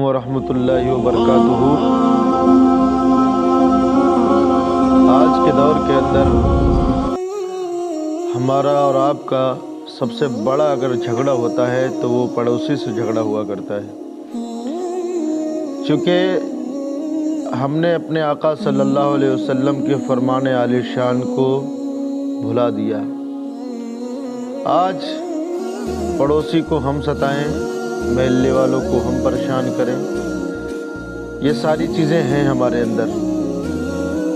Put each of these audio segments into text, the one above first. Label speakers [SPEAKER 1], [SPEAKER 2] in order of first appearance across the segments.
[SPEAKER 1] वरहमतुल्लाहि वबरकातुहू। आज के दौर के अंदर हमारा और आपका सबसे बड़ा अगर झगड़ा होता है तो वो पड़ोसी से झगड़ा हुआ करता है, चूँकि हमने अपने आका सल्लल्लाहु अलैहि वसल्लम के फरमान आलिशान को भुला दिया। आज पड़ोसी को हम सताएं, महल्ले वालों को हम परेशान करें, ये सारी चीज़ें हैं हमारे अंदर।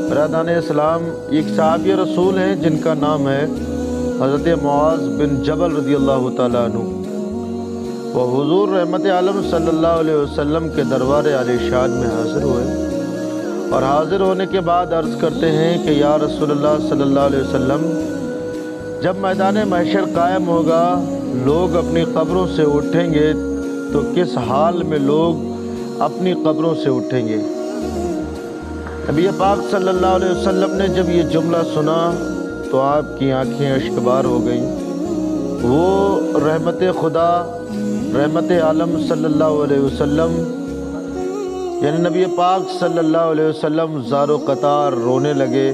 [SPEAKER 1] बरादान इस्लाम, एक सहाबी रसूल हैं जिनका नाम है हज़रत मुआज़ बिन जबल रज़ियल्लाहु ताला अन्हु। वो हुज़ूर रहमत आलम सल्लल्लाहु अलैहि वसल्लम के दरबार आलिशान में हाज़िर हुए और हाज़िर होने के बाद अर्ज़ करते हैं कि या रसूलल्लाह सल्लल्लाहु अलैहि वसल्लम, जब मैदान महशर कायम होगा, लोग अपनी कब्रों से उठेंगे तो किस हाल में लोग अपनी कब्रों से उठेंगे। नबी पाक सल्लल्लाहु अलैहि वसल्लम ने जब ये जुमला सुना तो आपकी आंखें अश्कबार हो गईं। वो रहमत खुदा, रहमत आलम सल्लल्लाहु अलैहि वसल्लम यानी नबी पाक सल्लल्लाहु अलैहि वसल्लम ज़ारो कतार रोने लगे।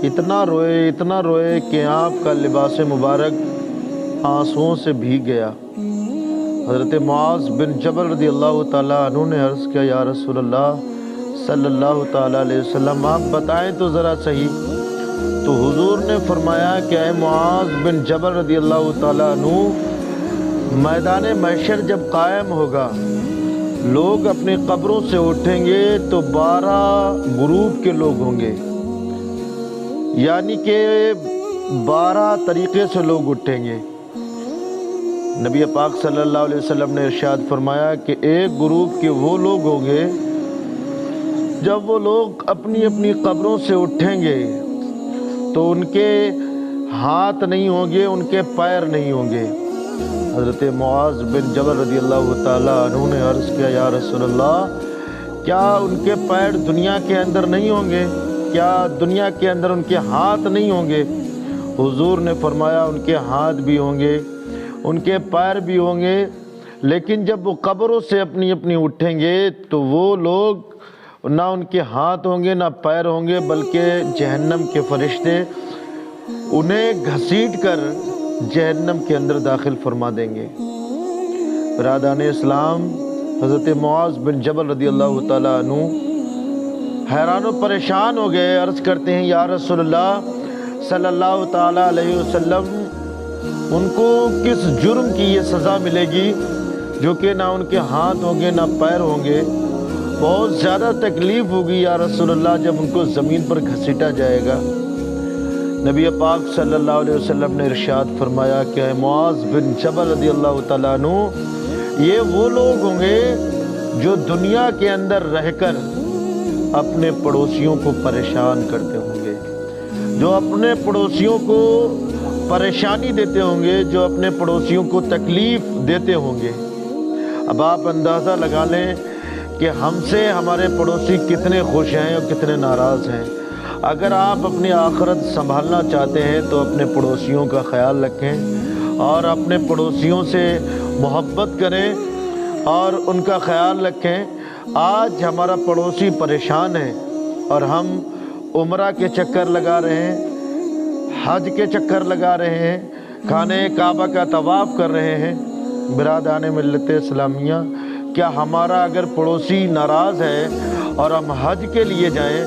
[SPEAKER 1] इतना रोए कि आपका लिबास मुबारक आंसुओं से भीग गया। हज़रत मुआज़ बिन जबल रज़ियल्लाहु ताला अन्हु ने अर्ज़ किया, या रसूलल्लाह सल्लल्लाहु ताला अलैहि वसल्लम, आप बताएं तो ज़रा सही। तो हुज़ूर ने फरमाया कि ऐ मुआज़ बिन जबल रज़ियल्लाहु ताला अन्हु, मैदान महशर जब कायम होगा, लोग अपनी कब्रों से उठेंगे तो 12 ग्रुप के लोग होंगे, यानी कि 12 तरीक़े से लोग उठेंगे। नबी पाक सल्लल्लाहु अलैहि वसल्लम ने इरशाद फरमाया कि एक ग्रुप के वो लोग होंगे, जब वो लोग अपनी अपनी कब्रों से उठेंगे तो उनके हाथ नहीं होंगे, उनके पैर नहीं होंगे। हज़रत मुआज़ बिन जबल रज़ियल्लाहु ताला अन्हु ने अर्ज़ किया, या रसूलल्लाह, क्या उनके पैर दुनिया के अंदर नहीं होंगे? क्या दुनिया के अंदर उनके हाथ नहीं होंगे? हुज़ूर ने फरमाया, उनके हाथ भी होंगे, उनके पैर भी होंगे, लेकिन जब वो कब्रों से अपनी अपनी उठेंगे तो वो लोग ना उनके हाथ होंगे ना पैर होंगे, बल्कि जहन्नम के फरिश्ते उन्हें घसीट कर जहन्नम के अंदर दाखिल फरमा देंगे। बरादान इस्लाम, हज़रत मुआज़ बिन जबल रज़ियल्लाहु ताला अन्हु हैरान व परेशान हो गए। अर्ज़ करते हैं, या रसूलल्लाह सल्लल्लाहु ताला अलैहि वसल्लम, उनको किस जुर्म की ये सज़ा मिलेगी जो कि ना उनके हाथ होंगे ना पैर होंगे? बहुत ज़्यादा तकलीफ़ होगी या रसूलल्लाह जब उनको ज़मीन पर घसीटा जाएगा। नबी पाक सल्लल्लाहु अलैहि वसल्लम ने इरशाद फरमाया कि मुआज़ बिन जबल रज़ियल्लाहु ताला अन्हु, ये वो लोग होंगे जो दुनिया के अंदर रहकर अपने पड़ोसियों को परेशान करते होंगे, जो अपने पड़ोसियों को परेशानी देते होंगे, जो अपने पड़ोसियों को तकलीफ़ देते होंगे। अब आप अंदाज़ा लगा लें कि हमसे हमारे पड़ोसी कितने खुश हैं और कितने नाराज़ हैं। अगर आप अपनी आखिरत संभालना चाहते हैं तो अपने पड़ोसियों का ख्याल रखें और अपने पड़ोसियों से मोहब्बत करें और उनका ख्याल रखें। आज हमारा पड़ोसी परेशान है और हम उम्रा के चक्कर लगा रहे हैं, हज के चक्कर लगा रहे हैं, खाने काबा का तवाफ़ कर रहे हैं। बिरादान मिल्लत इस्लामिया, क्या हमारा अगर पड़ोसी नाराज़ है और हम हज के लिए जाएं,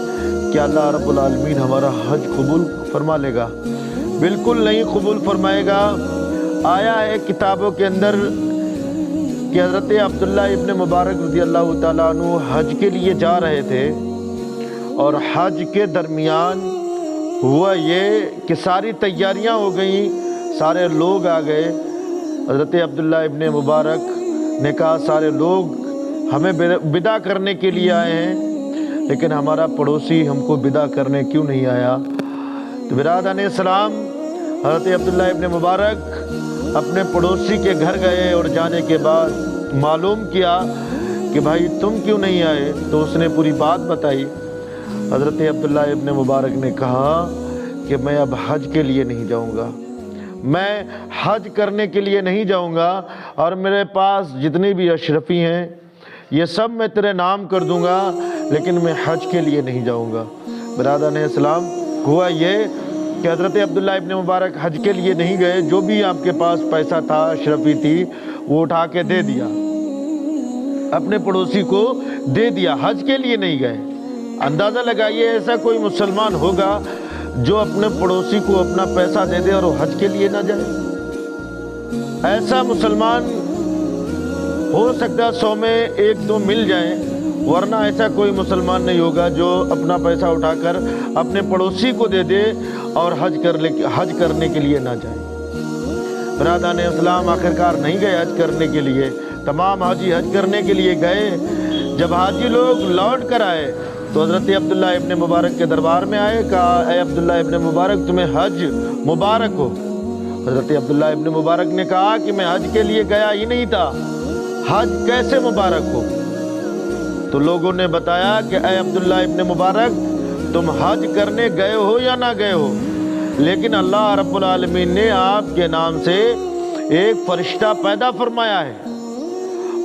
[SPEAKER 1] क्या अल्लाह रब्बुल आलमीन हमारा हज कबूल फरमा लेगा? बिल्कुल नहीं कबूल फरमाएगा। आया है किताबों के अंदर कि हज़रत अब्दुल्लाह इब्न मुबारक रज़ियल्लाहु ताला अन्हु हज के लिए जा रहे थे और हज के दरमियान हुआ ये कि सारी तैयारियां हो गई, सारे लोग आ गए। हज़रत अब्दुल्लाह इब्न मुबारक ने कहा, सारे लोग हमें विदा करने के लिए आए हैं, लेकिन हमारा पड़ोसी हमको विदा करने क्यों नहीं आया? तो बिरादान इस्लाम, हज़रत अब्दुल्लाह इब्न मुबारक अपने पड़ोसी के घर गए और जाने के बाद मालूम किया कि भाई तुम क्यों नहीं आए? तो उसने पूरी बात बताई। हज़रत अब्दुल्लाह इब्न मुबारक ने कहा कि मैं अब हज के लिए नहीं जाऊंगा, मैं हज करने के लिए नहीं जाऊंगा और मेरे पास जितनी भी अशरफी हैं, یہ سب میں تیرے نام کر دوں گا، لیکن میں حج کے لیے نہیں جاؤں گا۔ برادران اسلام، ہوا یہ کہ حضرت عبداللہ ابن مبارک حج کے لیے نہیں گئے، جو بھی آپ کے پاس پیسہ تھا، اشرفی تھی، وہ اٹھا کے دے دیا، اپنے پڑوسی کو دے دیا، حج کے لیے نہیں گئے۔ اندازہ لگائیے ایسا کوئی مسلمان ہوگا جو اپنے پڑوسی کو اپنا پیسہ دے دے اور وہ حج کے لیے نہ جائے؟ ایسا مسلمان ہو سکتا 100 میں 1-2 مل جائیں، ورنہ ایسا کوئی مسلمان نہیں ہوگا جو اپنا پیسہ اٹھا کر اپنے پڑوسی کو دے دے اور حج کرنے کے لیے نہ جائے۔ برادران اسلام، آخرکار نہیں گئے حج کرنے کے لیے، تمام حاجی حج کرنے کے لیے گئے۔ جب حاجی لوگ لوٹ کر آئے تو حضرت عبداللہ ابن مبارک کے دربار میں آئے، کہا اے عبداللہ ابن مبارک، تمہیں حج مبارک ہو۔ حضرت عبداللہ ابن مبارک نے کہا کہ میں حج کے لیے گیا ہی نہیں تھا، حج کیسے مبارک ہو؟ تو لوگوں نے بتایا کہ اے عبداللہ ابن مبارک، تم حج کرنے گئے ہو یا نہ گئے ہو، لیکن اللہ رب العالمین نے آپ کے نام سے ایک فرشتہ پیدا فرمایا ہے،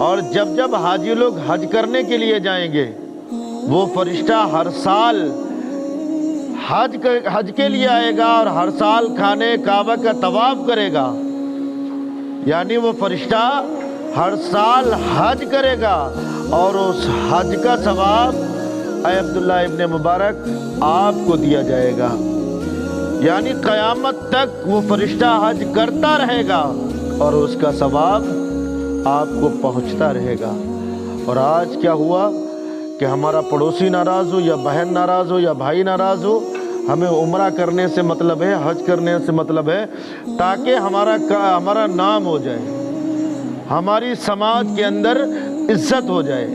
[SPEAKER 1] اور جب حاجی لوگ حج کرنے کے لیے جائیں گے، وہ فرشتہ ہر سال حج کے لیے آئے گا اور ہر سال خانہ کعبہ کا طواف کرے گا، یعنی وہ فرشتہ ہر سال حج کرے گا، اور اس حج کا ثواب اے عبداللہ ابن مبارک آپ کو دیا جائے گا، یعنی قیامت تک وہ فرشتہ حج کرتا رہے گا اور اس کا ثواب آپ کو پہنچتا رہے گا۔ اور آج کیا ہوا کہ ہمارا پڑوسی ناراض ہو یا بہن ناراض ہو یا بھائی ناراض ہو، ہمیں عمرہ کرنے سے مطلب ہے، حج کرنے سے مطلب ہے تاکہ ہمارا نام ہو جائے، ہماری سماج کے اندر عزت ہو جائے۔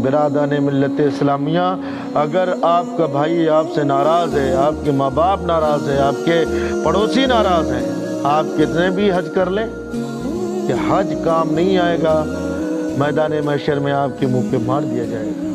[SPEAKER 1] برادران ملت اسلامیہ، اگر آپ کا بھائی آپ سے ناراض ہے، آپ کے ماں باپ ناراض ہے، آپ کے پڑوسی ناراض ہیں، آپ کتنے بھی حج کر لیں، کہ حج کام نہیں آئے گا، میدان محشر میں آپ کے منہ پہ مار دیا جائے گا۔